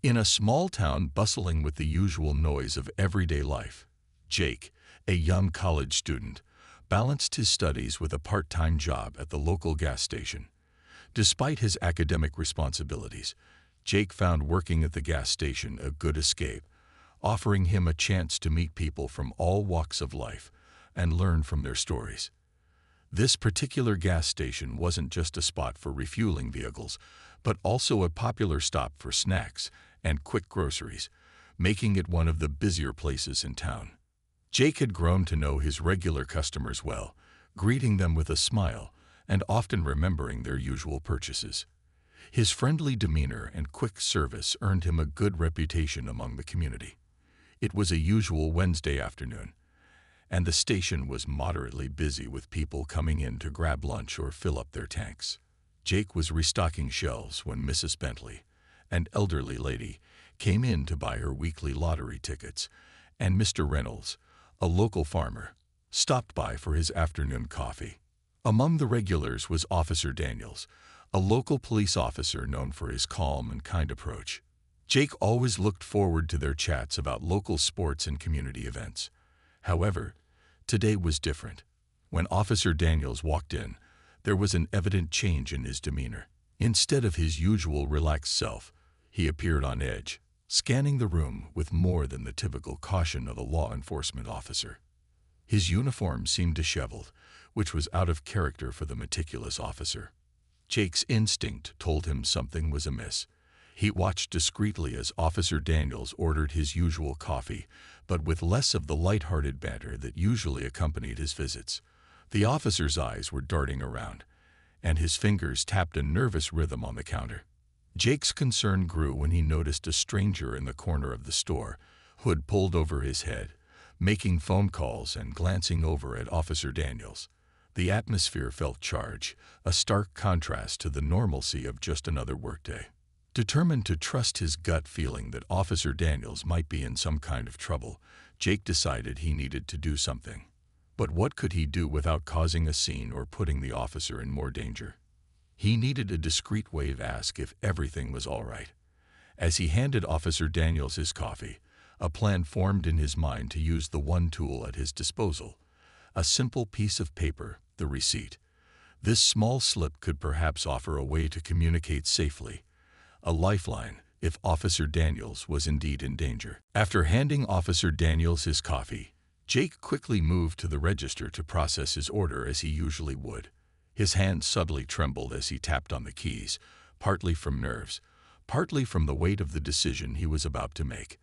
In a small town bustling with the usual noise of everyday life, Jake, a young college student, balanced his studies with a part-time job at the local gas station. Despite his academic responsibilities, Jake found working at the gas station a good escape, offering him a chance to meet people from all walks of life and learn from their stories. This particular gas station wasn't just a spot for refueling vehicles, but also a popular stop for snacks and quick groceries, making it one of the busier places in town. Jake had grown to know his regular customers well, greeting them with a smile and often remembering their usual purchases. His friendly demeanor and quick service earned him a good reputation among the community. It was a usual Wednesday afternoon, and the station was moderately busy with people coming in to grab lunch or fill up their tanks. Jake was restocking shelves when Mrs. Bentley, an elderly lady, came in to buy her weekly lottery tickets, and Mr. Reynolds, a local farmer, stopped by for his afternoon coffee. Among the regulars was Officer Daniels, a local police officer known for his calm and kind approach. Jake always looked forward to their chats about local sports and community events. However, today was different. When Officer Daniels walked in, there was an evident change in his demeanor. Instead of his usual relaxed self, he appeared on edge, scanning the room with more than the typical caution of a law enforcement officer. His uniform seemed disheveled, which was out of character for the meticulous officer. Jake's instinct told him something was amiss. He watched discreetly as Officer Daniels ordered his usual coffee, but with less of the light-hearted banter that usually accompanied his visits. The officer's eyes were darting around, and his fingers tapped a nervous rhythm on the counter. Jake's concern grew when he noticed a stranger in the corner of the store, hood pulled over his head, making phone calls and glancing over at Officer Daniels. The atmosphere felt charged, a stark contrast to the normalcy of just another workday. Determined to trust his gut feeling that Officer Daniels might be in some kind of trouble, Jake decided he needed to do something. But what could he do without causing a scene or putting the officer in more danger? He needed a discreet way to ask if everything was all right. As he handed Officer Daniels his coffee, a plan formed in his mind to use the one tool at his disposal, a simple piece of paper, the receipt. This small slip could perhaps offer a way to communicate safely, a lifeline if Officer Daniels was indeed in danger. After handing Officer Daniels his coffee, Jake quickly moved to the register to process his order as he usually would. His hand subtly trembled as he tapped on the keys, partly from nerves, partly from the weight of the decision he was about to make.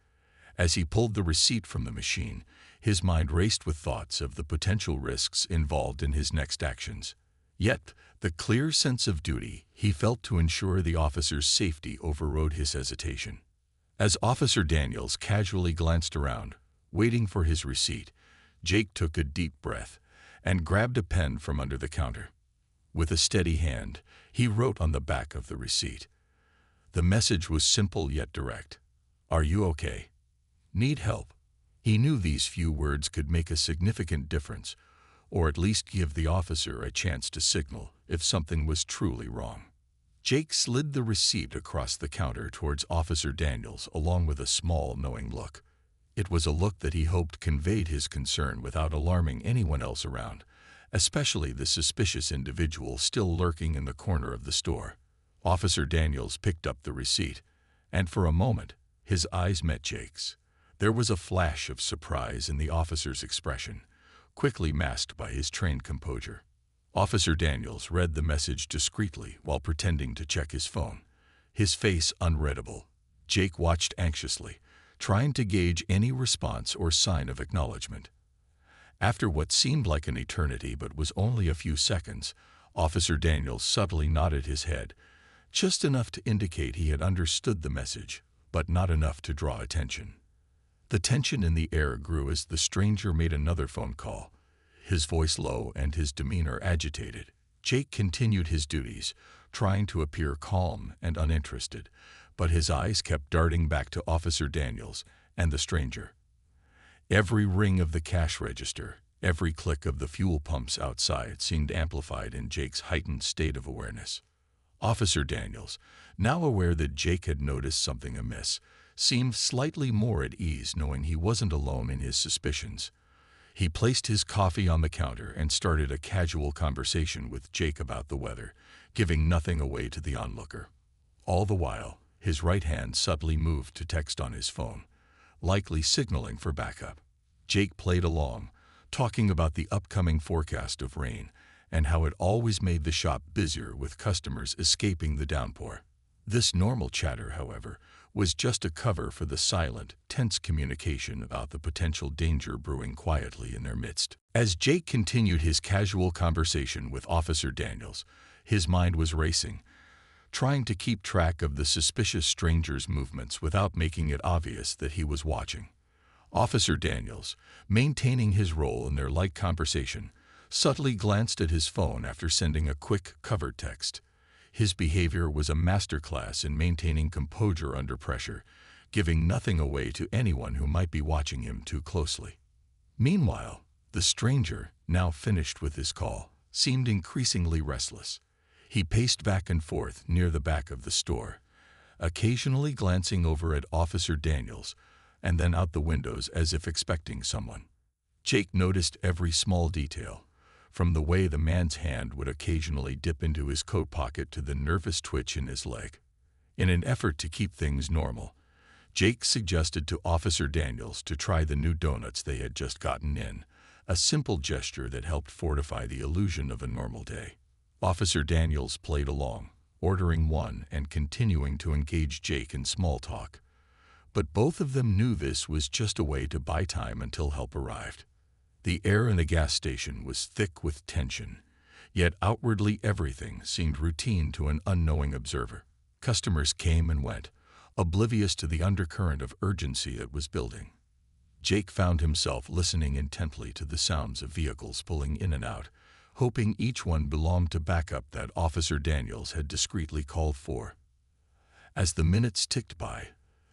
As he pulled the receipt from the machine, his mind raced with thoughts of the potential risks involved in his next actions. Yet, the clear sense of duty he felt to ensure the officer's safety overrode his hesitation. As Officer Daniels casually glanced around, waiting for his receipt, Jake took a deep breath and grabbed a pen from under the counter. With a steady hand, he wrote on the back of the receipt. The message was simple yet direct. "Are you okay? Need help?" He knew these few words could make a significant difference, or at least give the officer a chance to signal if something was truly wrong. Jake slid the receipt across the counter towards Officer Daniels along with a small, knowing look. It was a look that he hoped conveyed his concern without alarming anyone else around, especially the suspicious individual still lurking in the corner of the store. Officer Daniels picked up the receipt, and for a moment, his eyes met Jake's. There was a flash of surprise in the officer's expression, quickly masked by his trained composure. Officer Daniels read the message discreetly while pretending to check his phone, his face unreadable. Jake watched anxiously, trying to gauge any response or sign of acknowledgement. After what seemed like an eternity but was only a few seconds, Officer Daniels subtly nodded his head, just enough to indicate he had understood the message, but not enough to draw attention. The tension in the air grew as the stranger made another phone call, his voice low and his demeanor agitated. Jake continued his duties, trying to appear calm and uninterested, but his eyes kept darting back to Officer Daniels and the stranger. Every ring of the cash register, every click of the fuel pumps outside seemed amplified in Jake's heightened state of awareness. Officer Daniels, now aware that Jake had noticed something amiss, seemed slightly more at ease knowing he wasn't alone in his suspicions. He placed his coffee on the counter and started a casual conversation with Jake about the weather, giving nothing away to the onlooker. All the while, his right hand subtly moved to text on his phone, likely signaling for backup. Jake played along, talking about the upcoming forecast of rain and how it always made the shop busier with customers escaping the downpour. This normal chatter, however, was just a cover for the silent, tense communication about the potential danger brewing quietly in their midst. As Jake continued his casual conversation with Officer Daniels, his mind was racing, trying to keep track of the suspicious stranger's movements without making it obvious that he was watching. Officer Daniels, maintaining his role in their light conversation, subtly glanced at his phone after sending a quick cover text. His behavior was a masterclass in maintaining composure under pressure, giving nothing away to anyone who might be watching him too closely. Meanwhile, the stranger, now finished with his call, seemed increasingly restless. He paced back and forth near the back of the store, occasionally glancing over at Officer Daniels and then out the windows as if expecting someone. Jake noticed every small detail, from the way the man's hand would occasionally dip into his coat pocket to the nervous twitch in his leg. In an effort to keep things normal, Jake suggested to Officer Daniels to try the new donuts they had just gotten in, a simple gesture that helped fortify the illusion of a normal day. Officer Daniels played along, ordering one and continuing to engage Jake in small talk. But both of them knew this was just a way to buy time until help arrived. The air in the gas station was thick with tension, yet outwardly everything seemed routine to an unknowing observer. Customers came and went, oblivious to the undercurrent of urgency that was building. Jake found himself listening intently to the sounds of vehicles pulling in and out, hoping each one belonged to backup that Officer Daniels had discreetly called for. As the minutes ticked by,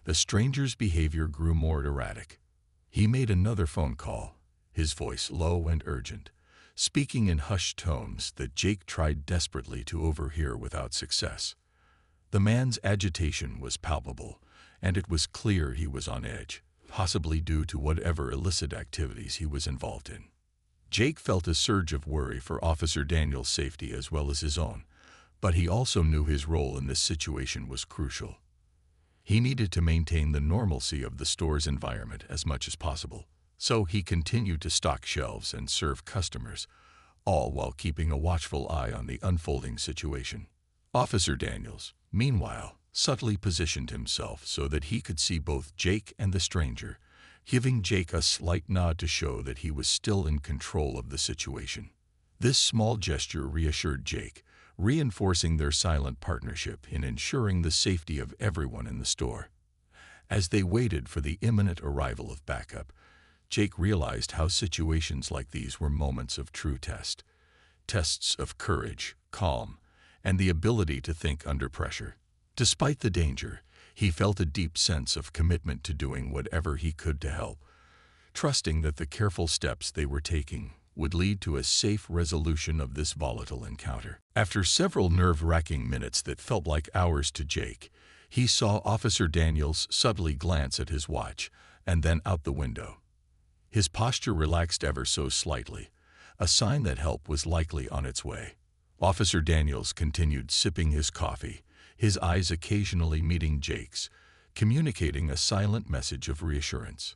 the stranger's behavior grew more erratic. He made another phone call, his voice low and urgent, speaking in hushed tones that Jake tried desperately to overhear without success. The man's agitation was palpable, and it was clear he was on edge, possibly due to whatever illicit activities he was involved in. Jake felt a surge of worry for Officer Daniels' safety as well as his own, but he also knew his role in this situation was crucial. He needed to maintain the normalcy of the store's environment as much as possible. So he continued to stock shelves and serve customers, all while keeping a watchful eye on the unfolding situation. Officer Daniels, meanwhile, subtly positioned himself so that he could see both Jake and the stranger, giving Jake a slight nod to show that he was still in control of the situation. This small gesture reassured Jake, reinforcing their silent partnership in ensuring the safety of everyone in the store. As they waited for the imminent arrival of backup, Jake realized how situations like these were moments of true tests of courage, calm, and the ability to think under pressure. Despite the danger, he felt a deep sense of commitment to doing whatever he could to help, trusting that the careful steps they were taking would lead to a safe resolution of this volatile encounter. After several nerve-wracking minutes that felt like hours to Jake, he saw Officer Daniels subtly glance at his watch and then out the window. His posture relaxed ever so slightly, a sign that help was likely on its way. Officer Daniels continued sipping his coffee, his eyes occasionally meeting Jake's, communicating a silent message of reassurance.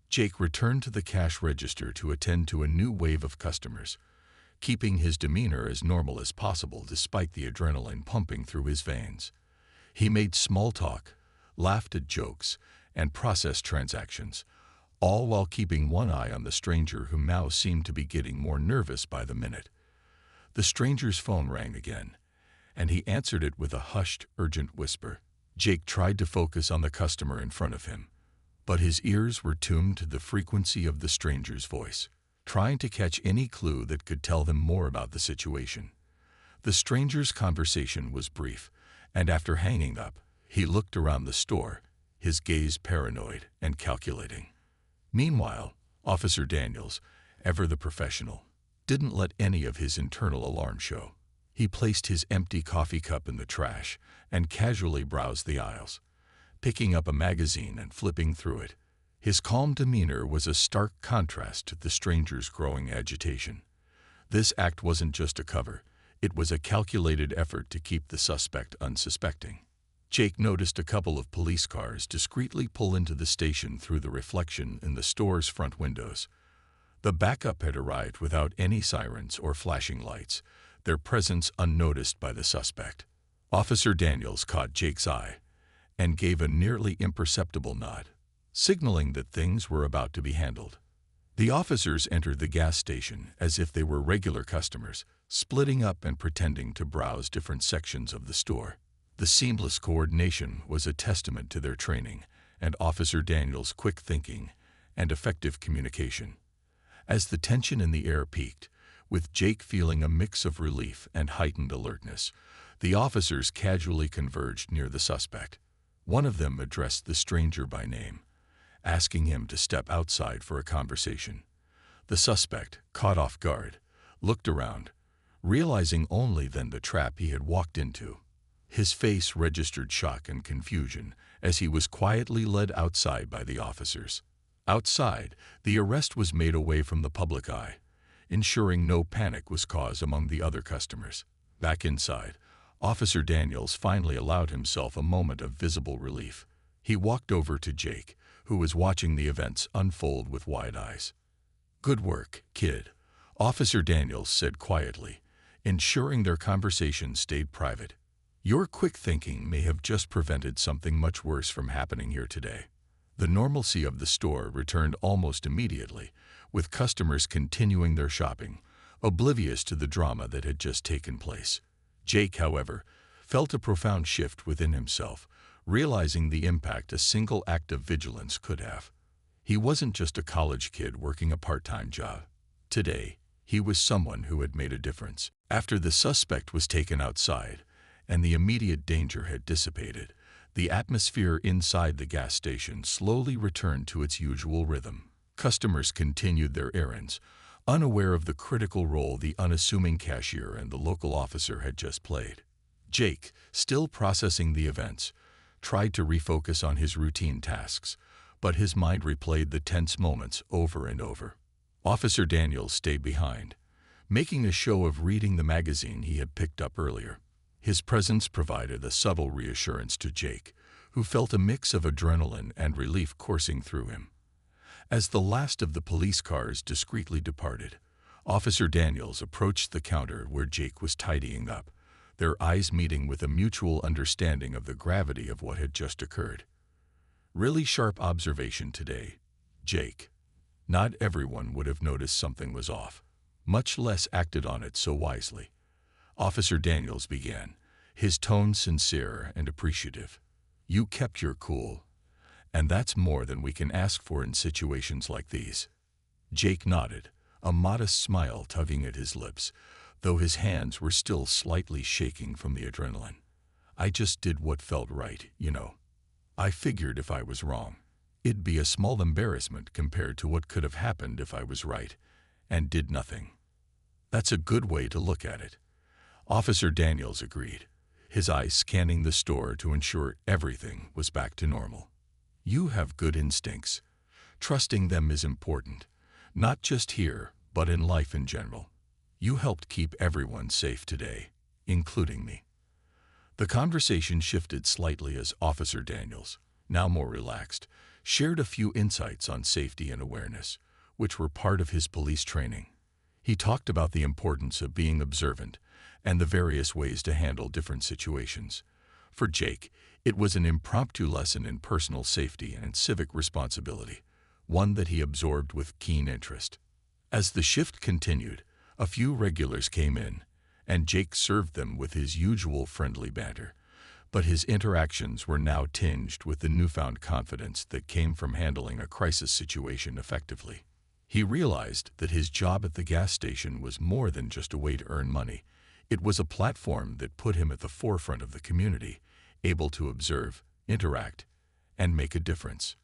Jake returned to the cash register to attend to a new wave of customers, keeping his demeanor as normal as possible despite the adrenaline pumping through his veins. He made small talk, laughed at jokes, and processed transactions, all while keeping one eye on the stranger who now seemed to be getting more nervous by the minute. The stranger's phone rang again, and he answered it with a hushed, urgent whisper. Jake tried to focus on the customer in front of him, but his ears were tuned to the frequency of the stranger's voice, trying to catch any clue that could tell them more about the situation. The stranger's conversation was brief, and after hanging up, he looked around the store, his gaze paranoid and calculating. Meanwhile, Officer Daniels, ever the professional, didn't let any of his internal alarm show. He placed his empty coffee cup in the trash and casually browsed the aisles, picking up a magazine and flipping through it. His calm demeanor was a stark contrast to the stranger's growing agitation. This act wasn't just a cover, it was a calculated effort to keep the suspect unsuspecting. Jake noticed a couple of police cars discreetly pull into the station through the reflection in the store's front windows. The backup had arrived without any sirens or flashing lights, their presence unnoticed by the suspect. Officer Daniels caught Jake's eye and gave a nearly imperceptible nod, signaling that things were about to be handled. The officers entered the gas station as if they were regular customers, splitting up and pretending to browse different sections of the store. The seamless coordination was a testament to their training and Officer Daniels' quick thinking and effective communication. As the tension in the air peaked, with Jake feeling a mix of relief and heightened alertness, the officers casually converged near the suspect. One of them addressed the stranger by name, asking him to step outside for a conversation. The suspect, caught off guard, looked around, realizing only then the trap he had walked into. His face registered shock and confusion as he was quietly led outside by the officers. Outside, the arrest was made away from the public eye, ensuring no panic was caused among the other customers. Back inside, Officer Daniels finally allowed himself a moment of visible relief. He walked over to Jake, who was watching the events unfold with wide eyes. "Good work, kid," Officer Daniels said quietly, ensuring their conversation stayed private. "Your quick thinking may have just prevented something much worse from happening here today." The normalcy of the store returned almost immediately, with customers continuing their shopping, oblivious to the drama that had just taken place. Jake, however, felt a profound shift within himself, realizing the impact a single act of vigilance could have. He wasn't just a college kid working a part-time job. Today, he was someone who had made a difference. After the suspect was taken outside and the immediate danger had dissipated, the atmosphere inside the gas station slowly returned to its usual rhythm. Customers continued their errands, unaware of the critical role the unassuming cashier and the local officer had just played. Jake, still processing the events, tried to refocus on his routine tasks, but his mind replayed the tense moments over and over. Officer Daniels stayed behind, making a show of reading the magazine he had picked up earlier. His presence provided a subtle reassurance to Jake, who felt a mix of adrenaline and relief coursing through him. As the last of the police cars discreetly departed, Officer Daniels approached the counter where Jake was tidying up, their eyes meeting with a mutual understanding of the gravity of what had just occurred. "Really sharp observation today, Jake. Not everyone would have noticed something was off, much less acted on it so wisely," Officer Daniels began, his tone sincere and appreciative. "You kept your cool, and that's more than we can ask for in situations like these." Jake nodded, a modest smile tugging at his lips, though his hands were still slightly shaking from the adrenaline. "I just did what felt right, you know. I figured if I was wrong, it'd be a small embarrassment compared to what could have happened if I was right and did nothing." "That's a good way to look at it," Officer Daniels agreed, his eyes scanning the store to ensure everything was back to normal. "You have good instincts. Trusting them is important, not just here, but in life in general. You helped keep everyone safe today, including me." The conversation shifted slightly as Officer Daniels, now more relaxed, shared a few insights on safety and awareness, which were part of his police training. He talked about the importance of being observant and the various ways to handle different situations. For Jake, it was an impromptu lesson in personal safety and civic responsibility, one that he absorbed with keen interest. As the shift continued, a few regulars came in, and Jake served them with his usual friendly banter, but his interactions were now tinged with the newfound confidence that came from handling a crisis situation effectively. He realized that his job at the gas station was more than just a way to earn money. It was a platform that put him at the forefront of the community, able to observe, interact, and make a difference.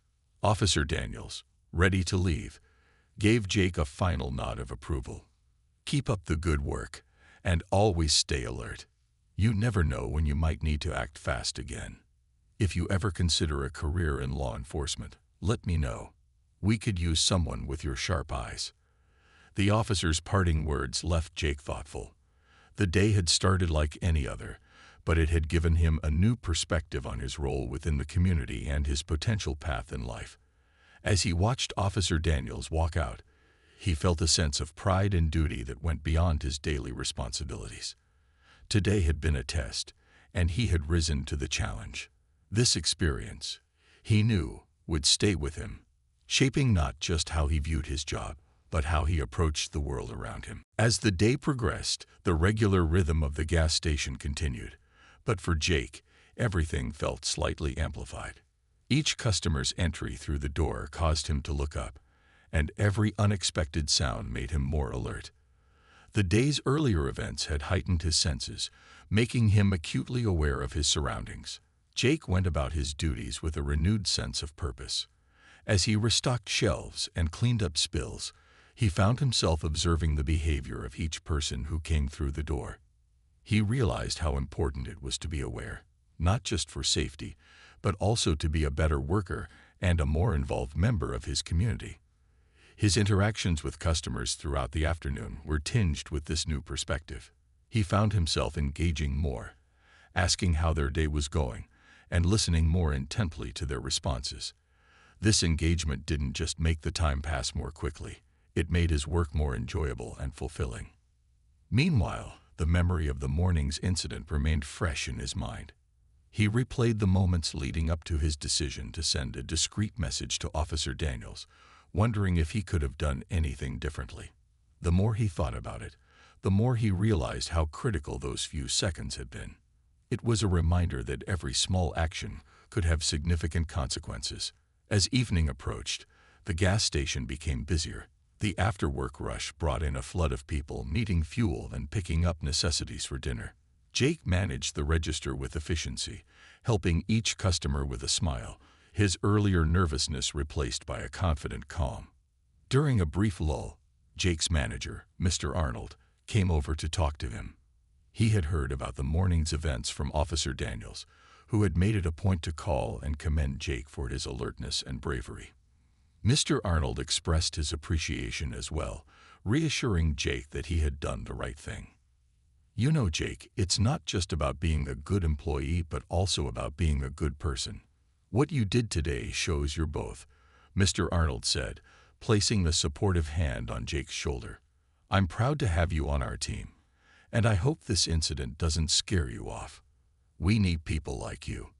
Officer Daniels, ready to leave, gave Jake a final nod of approval. "Keep up the good work, And always stay alert. You never know when you might need to act fast again. If you ever consider a career in law enforcement, let me know. We could use someone with your sharp eyes." The officer's parting words left Jake thoughtful. The day had started like any other, but it had given him a new perspective on his role within the community and his potential path in life. As he watched Officer Daniels walk out, he felt a sense of pride and duty that went beyond his daily responsibilities. Today had been a test, and he had risen to the challenge. This experience, he knew, would stay with him, shaping not just how he viewed his job, but how he approached the world around him. As the day progressed, the regular rhythm of the gas station continued, but for Jake, everything felt slightly amplified. Each customer's entry through the door caused him to look up, and every unexpected sound made him more alert. The day's earlier events had heightened his senses, making him acutely aware of his surroundings. Jake went about his duties with a renewed sense of purpose. As he restocked shelves and cleaned up spills, he found himself observing the behavior of each person who came through the door. He realized how important it was to be aware, not just for safety, but also to be a better worker and a more involved member of his community. His interactions with customers throughout the afternoon were tinged with this new perspective. He found himself engaging more, asking how their day was going, and listening more intently to their responses. This engagement didn't just make the time pass more quickly, it made his work more enjoyable and fulfilling. Meanwhile, the memory of the morning's incident remained fresh in his mind. He replayed the moments leading up to his decision to send a discreet message to Officer Daniels, wondering if he could have done anything differently. The more he thought about it, the more he realized how critical those few seconds had been. It was a reminder that every small action could have significant consequences. As evening approached, the gas station became busier. The after-work rush brought in a flood of people needing fuel and picking up necessities for dinner. Jake managed the register with efficiency, helping each customer with a smile, his earlier nervousness replaced by a confident calm. During a brief lull, Jake's manager, Mr. Arnold, came over to talk to him. He had heard about the morning's events from Officer Daniels, who had made it a point to call and commend Jake for his alertness and bravery. Mr. Arnold expressed his appreciation as well, reassuring Jake that he had done the right thing. "You know, Jake, it's not just about being a good employee, but also about being a good person. What you did today shows you're both," Mr. Arnold said, placing a supportive hand on Jake's shoulder. "I'm proud to have you on our team, and I hope this incident doesn't scare you off. We need people like you."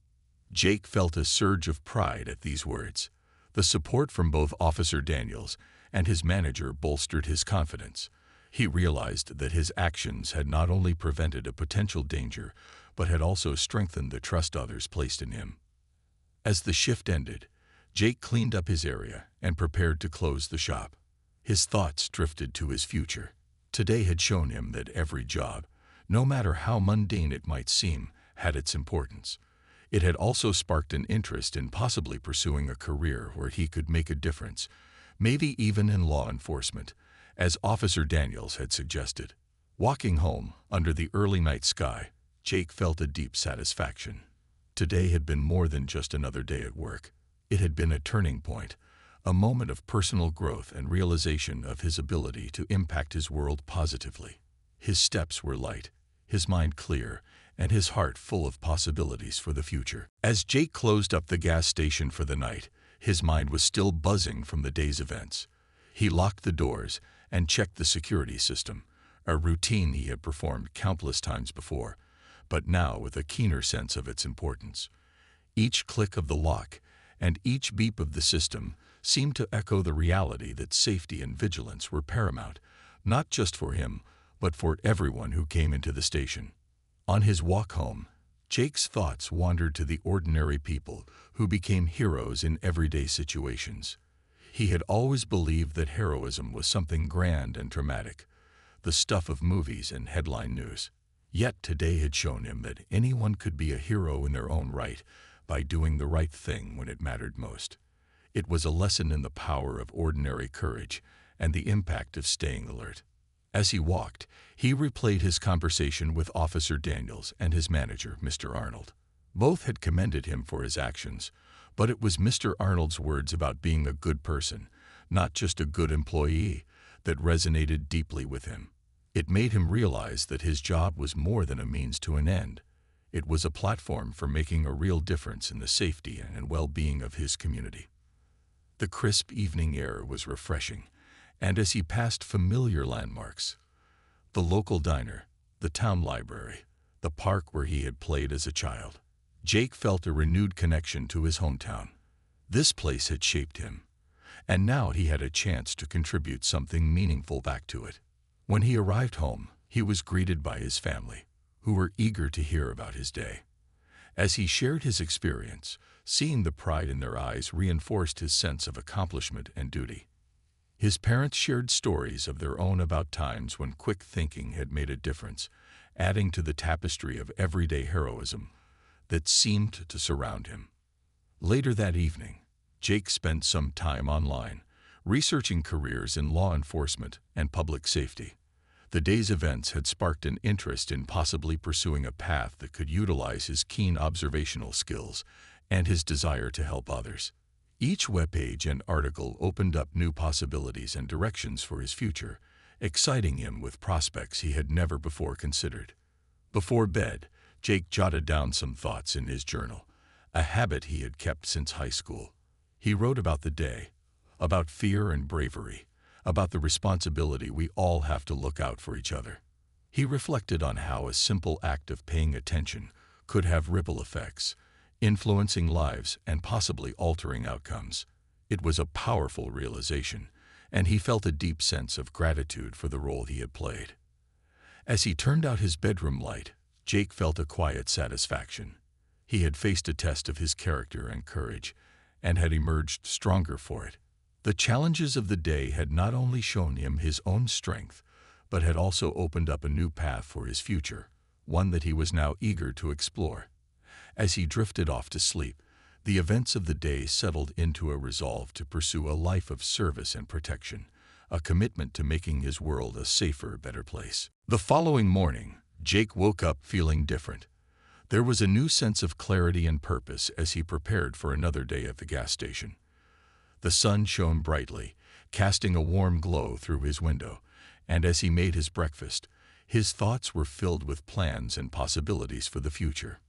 Jake felt a surge of pride at these words. The support from both Officer Daniels and his manager bolstered his confidence. He realized that his actions had not only prevented a potential danger, but had also strengthened the trust others placed in him. As the shift ended, Jake cleaned up his area and prepared to close the shop. His thoughts drifted to his future. Today had shown him that every job, no matter how mundane it might seem, had its importance. It had also sparked an interest in possibly pursuing a career where he could make a difference, maybe even in law enforcement, as Officer Daniels had suggested. Walking home under the early night sky, Jake felt a deep satisfaction. Today had been more than just another day at work. It had been a turning point, a moment of personal growth and realization of his ability to impact his world positively. His steps were light, his mind clear, and his heart full of possibilities for the future. As Jake closed up the gas station for the night, his mind was still buzzing from the day's events. He locked the doors and checked the security system, a routine he had performed countless times before, but now with a keener sense of its importance. Each click of the lock and each beep of the system seemed to echo the reality that safety and vigilance were paramount, not just for him, but for everyone who came into the station. On his walk home, Jake's thoughts wandered to the ordinary people who became heroes in everyday situations. He had always believed that heroism was something grand and dramatic, the stuff of movies and headline news. Yet today had shown him that anyone could be a hero in their own right by doing the right thing when it mattered most. It was a lesson in the power of ordinary courage and the impact of staying alert. As he walked, he replayed his conversation with Officer Daniels and his manager, Mr. Arnold. Both had commended him for his actions, but it was Mr. Arnold's words about being a good person, not just a good employee, that resonated deeply with him. It made him realize that his job was more than a means to an end. It was a platform for making a real difference in the safety and well-being of his community. The crisp evening air was refreshing, and as he passed familiar landmarks, the local diner, the town library, the park where he had played as a child, Jake felt a renewed connection to his hometown. This place had shaped him, and now he had a chance to contribute something meaningful back to it. When he arrived home, he was greeted by his family, who were eager to hear about his day. As he shared his experience, seeing the pride in their eyes reinforced his sense of accomplishment and duty. His parents shared stories of their own about times when quick thinking had made a difference, adding to the tapestry of everyday heroism that seemed to surround him. Later that evening, Jake spent some time online, researching careers in law enforcement and public safety. The day's events had sparked an interest in possibly pursuing a path that could utilize his keen observational skills and his desire to help others. Each webpage and article opened up new possibilities and directions for his future, exciting him with prospects he had never before considered. Before bed, Jake jotted down some thoughts in his journal, a habit he had kept since high school. He wrote about the day, about fear and bravery, about the responsibility we all have to look out for each other. He reflected on how a simple act of paying attention could have ripple effects, influencing lives and possibly altering outcomes. It was a powerful realization, and he felt a deep sense of gratitude for the role he had played. As he turned out his bedroom light, Jake felt a quiet satisfaction. He had faced a test of his character and courage, and had emerged stronger for it. The challenges of the day had not only shown him his own strength, but had also opened up a new path for his future, one that he was now eager to explore. As he drifted off to sleep, the events of the day settled into a resolve to pursue a life of service and protection, a commitment to making his world a safer, better place. The following morning, Jake woke up feeling different. There was a new sense of clarity and purpose as he prepared for another day at the gas station. The sun shone brightly, casting a warm glow through his window, and as he made his breakfast, his thoughts were filled with plans and possibilities for the future.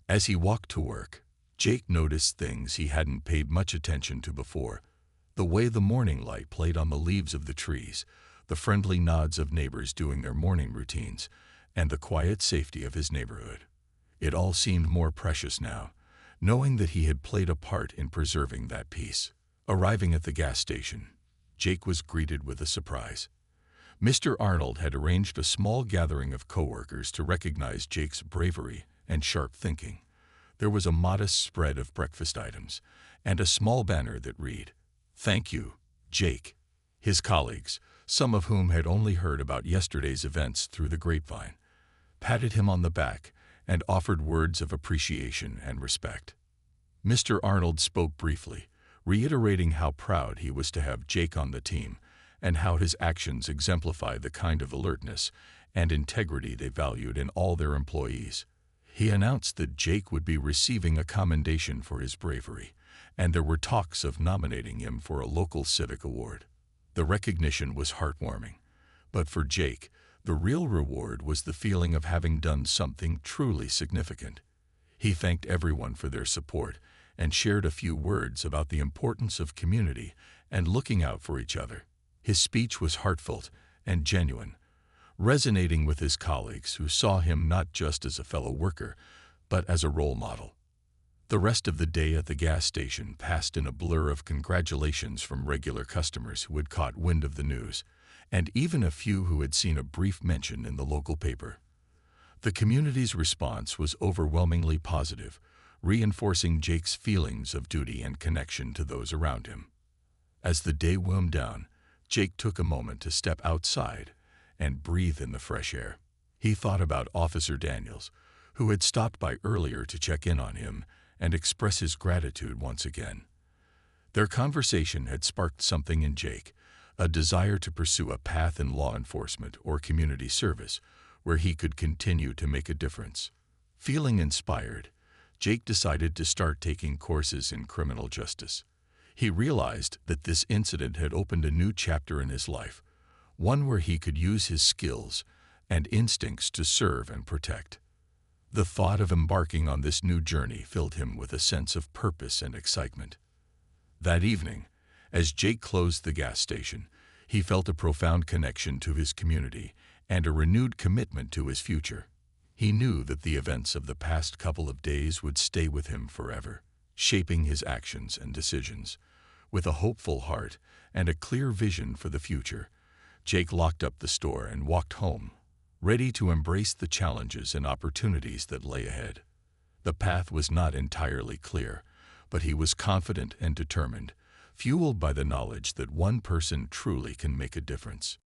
As he walked to work, Jake noticed things he hadn't paid much attention to before: the way the morning light played on the leaves of the trees, the friendly nods of neighbors doing their morning routines, and the quiet safety of his neighborhood. It all seemed more precious now, knowing that he had played a part in preserving that peace. Arriving at the gas station, Jake was greeted with a surprise. Mr. Arnold had arranged a small gathering of coworkers to recognize Jake's bravery and sharp thinking. There was a modest spread of breakfast items and a small banner that read, "Thank you, Jake." His colleagues, some of whom had only heard about yesterday's events through the grapevine, patted him on the back and offered words of appreciation and respect. Mr. Arnold spoke briefly, reiterating how proud he was to have Jake on the team and how his actions exemplified the kind of alertness and integrity they valued in all their employees. He announced that Jake would be receiving a commendation for his bravery, and there were talks of nominating him for a local civic award. The recognition was heartwarming, but for Jake, the real reward was the feeling of having done something truly significant. He thanked everyone for their support and shared a few words about the importance of community and looking out for each other. His speech was heartfelt and genuine, resonating with his colleagues who saw him not just as a fellow worker, but as a role model. The rest of the day at the gas station passed in a blur of congratulations from regular customers who had caught wind of the news, and even a few who had seen a brief mention in the local paper. The community's response was overwhelmingly positive, reinforcing Jake's feelings of duty and connection to those around him. As the day wound down, Jake took a moment to step outside and breathe in the fresh air. He thought about Officer Daniels, who had stopped by earlier to check in on him and express his gratitude once again. Their conversation had sparked something in Jake, a desire to pursue a path in law enforcement or community service where he could continue to make a difference. Feeling inspired, Jake decided to start taking courses in criminal justice. He realized that this incident had opened a new chapter in his life, one where he could use his skills and instincts to serve and protect. The thought of embarking on this new journey filled him with a sense of purpose and excitement. That evening, as Jake closed the gas station, he felt a profound connection to his community and a renewed commitment to his future. He knew that the events of the past couple of days would stay with him forever, shaping his actions and decisions. With a hopeful heart and a clear vision for the future, Jake locked up the store and walked home, ready to embrace the challenges and opportunities that lay ahead. The path was not entirely clear, but he was confident and determined, fueled by the knowledge that one person truly can make a difference.